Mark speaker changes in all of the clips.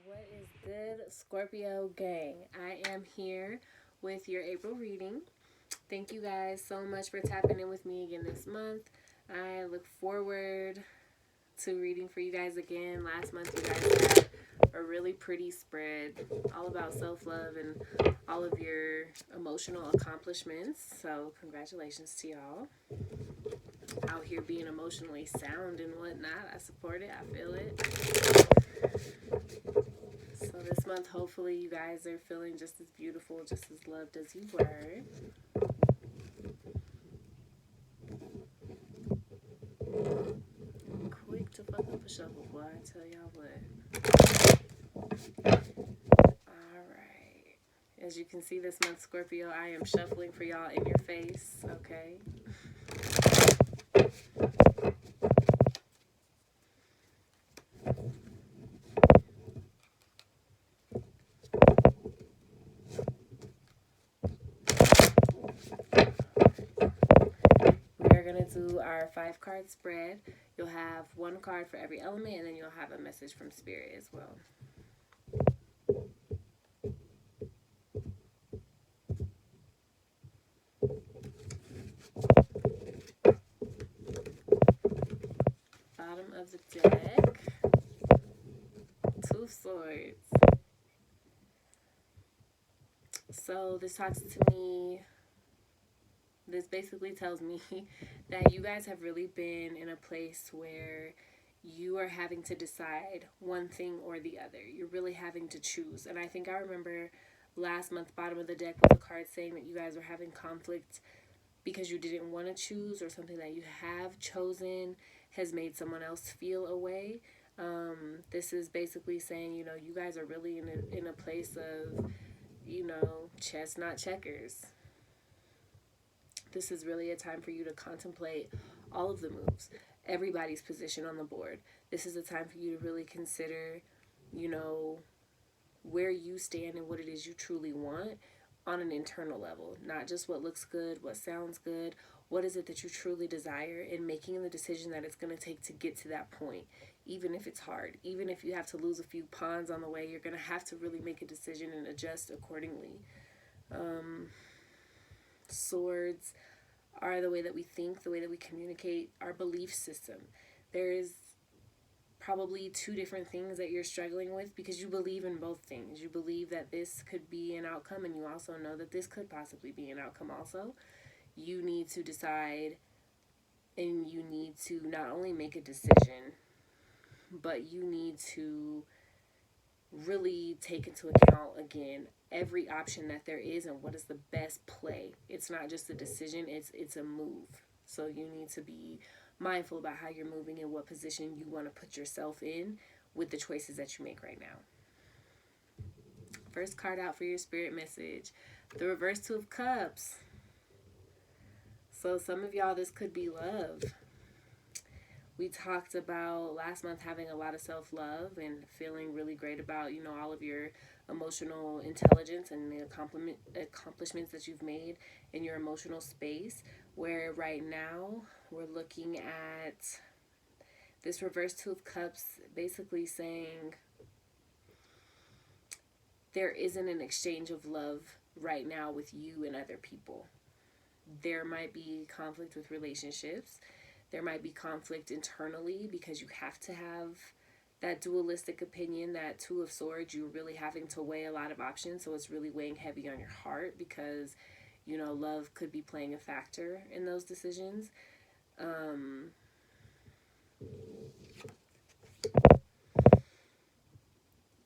Speaker 1: What is good, Scorpio gang? I am here with your April reading. Thank you guys so much for tapping in with me again this month. I look forward to reading for you guys again. Last month, you guys had a really pretty spread all about self love and all of your emotional accomplishments. So, congratulations to y'all. Out here being emotionally sound and whatnot. I support it, I feel it. So this month, hopefully, you guys are feeling just as beautiful, just as loved as you were. Quick to fuck up a shuffle, boy. I tell y'all what. Alright. As you can see this month, Scorpio, I am shuffling for y'all in your face, okay? We're going to do our 5-card spread. You'll have one card for every element, and then you'll have a message from Spirit as well. Bottom of the deck, 2 of Swords. So this talks to me, this basically tells me that you guys have really been in a place where you are having to decide one thing or the other. You're really having to choose. And I think I remember last month, bottom of the deck, with a card saying that you guys were having conflict because you didn't want to choose, or something that you have chosen has made someone else feel a way. This is basically saying, you guys are really in a place of, chess, not checkers. This is really a time for you to contemplate all of the moves, everybody's position on the board. This is a time for you to really consider, where you stand and what it is you truly want on an internal level. Not just what looks good, what sounds good. What is it that you truly desire, and making the decision that it's going to take to get to that point, even if it's hard. Even if you have to lose a few pawns on the way, you're going to have to really make a decision and adjust accordingly. Swords are the way that we think, the way that we communicate, our belief system. There is probably 2 different things that you're struggling with because you believe in both things. You believe that this could be an outcome, and you also know that this could possibly be an outcome also. You need to decide, and you need to not only make a decision, but you need to really take into account, again, every option that there is and what is the best play. It's not just a decision, it's a move. So you need to be mindful about how you're moving and what position you want to put yourself in with the choices that you make right now. First card out for your spirit message, the reverse 2 of Cups. So some of y'all, this could be love. We talked about last month having a lot of self-love and feeling really great about, all of your emotional intelligence and the accomplishments that you've made in your emotional space, where right now we're looking at this reverse 2 of Cups basically saying there isn't an exchange of love right now with you and other people. There might be conflict with relationships. There might be conflict internally because you have to have that dualistic opinion, that 2 of Swords. You're really having to weigh a lot of options, so it's really weighing heavy on your heart because, love could be playing a factor in those decisions.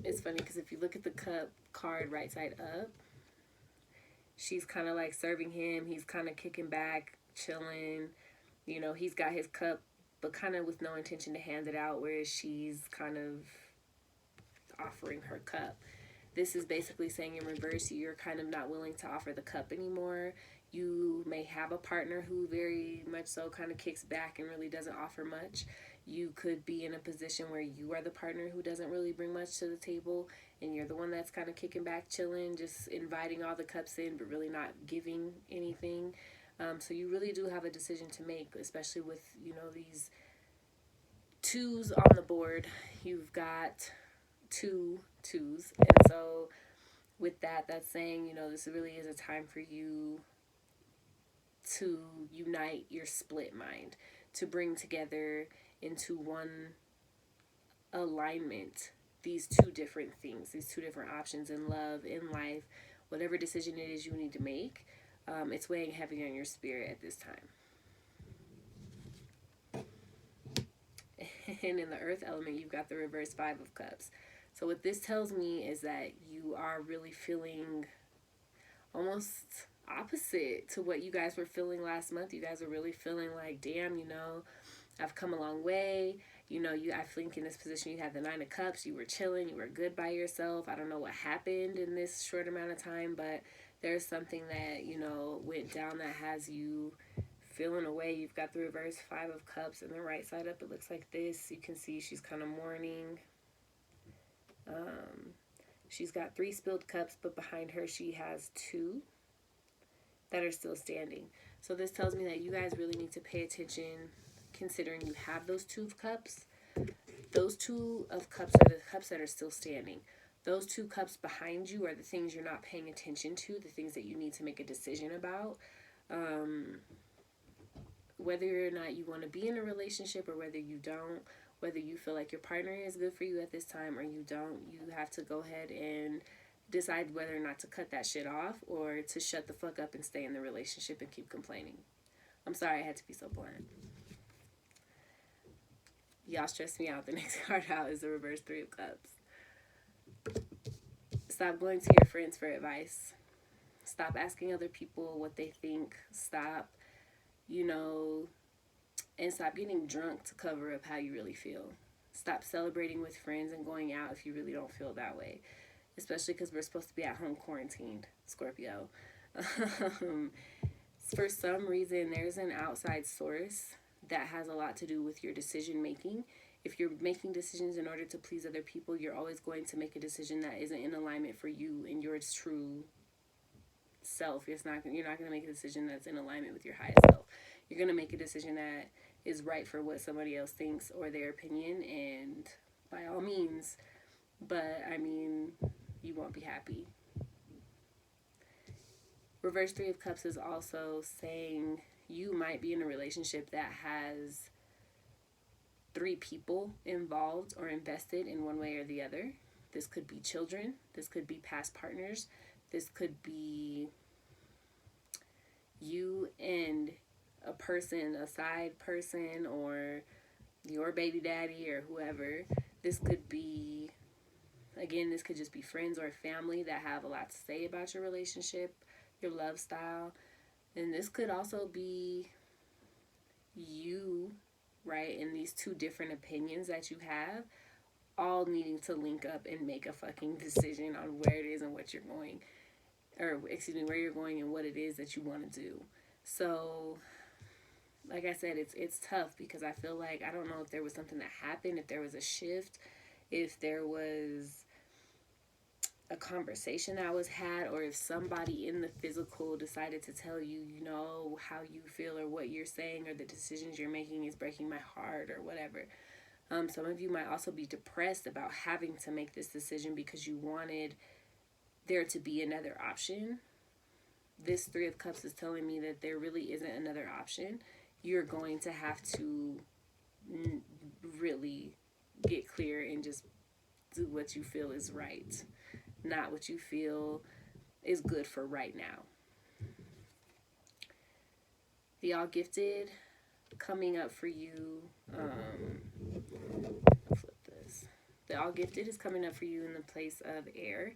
Speaker 1: It's funny because if you look at the Cup card right side up, she's kind of like serving him. He's kind of kicking back, chilling. He's got his cup, but kind of with no intention to hand it out, whereas she's kind of offering her cup. This is basically saying in reverse, you're kind of not willing to offer the cup anymore. You may have a partner who very much so kind of kicks back and really doesn't offer much. You could be in a position where you are the partner who doesn't really bring much to the table, and you're the one that's kind of kicking back, chilling, just inviting all the cups in, but really not giving anything. So you really do have a decision to make, especially with, these 2s on the board. You've got two twos. And so with that, that's saying, this really is a time for you to unite your split mind, to bring together into one alignment these two different things, these two different options in love, in life, whatever decision it is you need to make. It's weighing heavy on your spirit at this time. And in the earth element, you've got the reverse Five of Cups. So what this tells me is that you are really feeling almost opposite to what you guys were feeling last month. You guys are really feeling like, damn, I've come a long way. I think in this position you had the Nine of Cups. You were chilling. You were good by yourself. I don't know what happened in this short amount of time, but there's something that, went down that has you feeling away. You've got the reverse Five of Cups, and the right side up, it looks like this. You can see she's kind of mourning. She's got 3 spilled cups, but behind her she has 2 that are still standing. So this tells me that you guys really need to pay attention, considering you have those 2 of cups. Those 2 of cups are the cups that are still standing. Those 2 cups behind you are the things you're not paying attention to, the things that you need to make a decision about. Whether or not you want to be in a relationship or whether you don't, whether you feel like your partner is good for you at this time or you don't, you have to go ahead and decide whether or not to cut that shit off or to shut the fuck up and stay in the relationship and keep complaining. I'm sorry I had to be so blunt. Y'all stress me out. The next card out is the reverse 3 of Cups. Stop going to your friends for advice. Stop asking other people what they think. Stop, and stop getting drunk to cover up how you really feel. Stop celebrating with friends and going out if you really don't feel that way. Especially because we're supposed to be at home quarantined, Scorpio. For some reason, there's an outside source that has a lot to do with your decision making. If you're making decisions in order to please other people, you're always going to make a decision that isn't in alignment for you and your true self. You're not going to make a decision that's in alignment with your highest self. You're going to make a decision that is right for what somebody else thinks or their opinion, and by all means, but you won't be happy. Reverse 3 of Cups is also saying you might be in a relationship that has 3 people involved or invested in one way or the other. This could be children. This could be past partners. This could be you and a person, a side person, or your baby daddy or whoever. This could be, again, this could just be friends or family that have a lot to say about your relationship, your love style. And this could also be you, right, and these 2 different opinions that you have all needing to link up and make a fucking decision on where it is and what you're going, where you're going and what it is that you want to do. So, like I said, it's tough because I feel like, I don't know if there was something that happened, if there was a shift, if there was a conversation that was had, or if somebody in the physical decided to tell you, how you feel or what you're saying or the decisions you're making is breaking my heart or whatever. Some of you might also be depressed about having to make this decision because you wanted there to be another option. This 3 of Cups is telling me that there really isn't another option. You're going to have to really get clear and just do what you feel is right, not what you feel is good for right now. The All Gifted coming up for you. I'll flip this. The All Gifted is coming up for you in the place of air.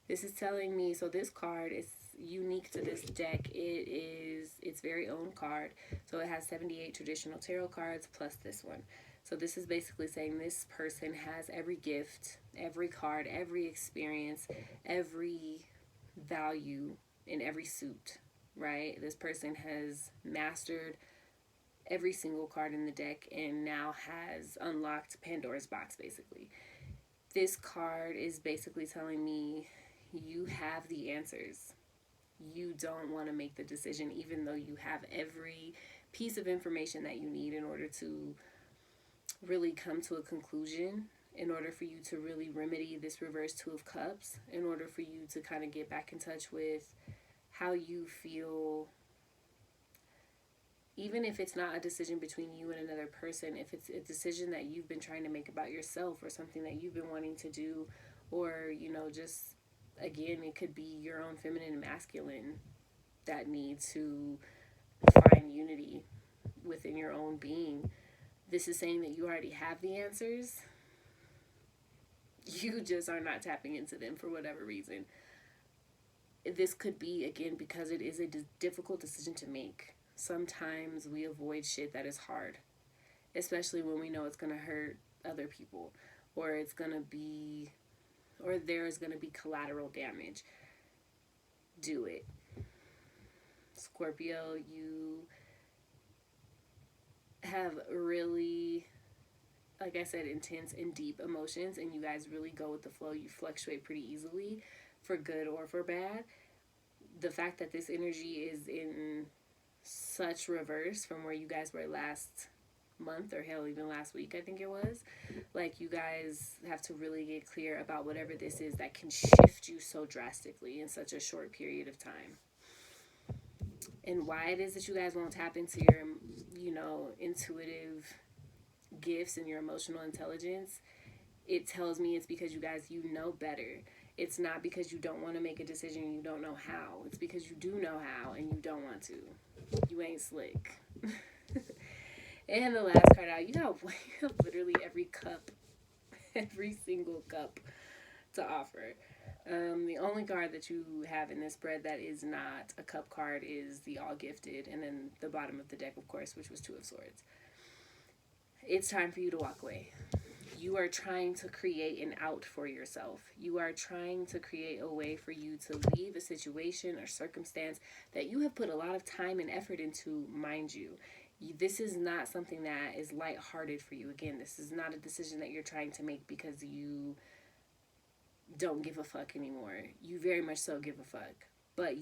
Speaker 1: This is telling me, so this card is unique to this deck. It is its very own card. So it has 78 traditional tarot cards plus this one. So this is basically saying this person has every gift, every card, every experience, every value in every suit, right? This person has mastered every single card in the deck and now has unlocked Pandora's box, basically. This card is basically telling me you have the answers. You don't want to make the decision, even though you have every piece of information that you need in order to really come to a conclusion in order for you to really remedy this reverse Two of Cups, in order for you to kind of get back in touch with how you feel, even if it's not a decision between you and another person, if it's a decision that you've been trying to make about yourself or something that you've been wanting to do, or, just, again, it could be your own feminine and masculine that need to find unity within your own being. This is saying that you already have the answers. You just are not tapping into them for whatever reason. This could be, again, because it is a difficult decision to make. Sometimes we avoid shit that is hard, especially when we know it's going to hurt other people, or it's going to be, or there's going to be collateral damage. Do it. Scorpio, you have really, like I said, intense and deep emotions, and you guys really go with the flow. You fluctuate pretty easily, for good or for bad. The fact that this energy is in such reverse from where you guys were last month, or hell, even last week, I think it was. Like, you guys have to really get clear about whatever this is that can shift you so drastically in such a short period of time. And why it is that you guys won't tap into your, intuitive gifts and your emotional intelligence, it tells me it's because you guys, know better. It's not because you don't want to make a decision and you don't know how. It's because you do know how and you don't want to. You ain't slick. And the last card out, you have literally every cup, every single cup to offer. The only card that you have in this spread that is not a cup card is the All Gifted, and then the bottom of the deck, of course, which was Two of Swords. It's time for you to walk away. You are trying to create an out for yourself. You are trying to create a way for you to leave a situation or circumstance that you have put a lot of time and effort into, mind you. This is not something that is lighthearted for you. Again, this is not a decision that you're trying to make because you don't give a fuck anymore. You very much so give a fuck. But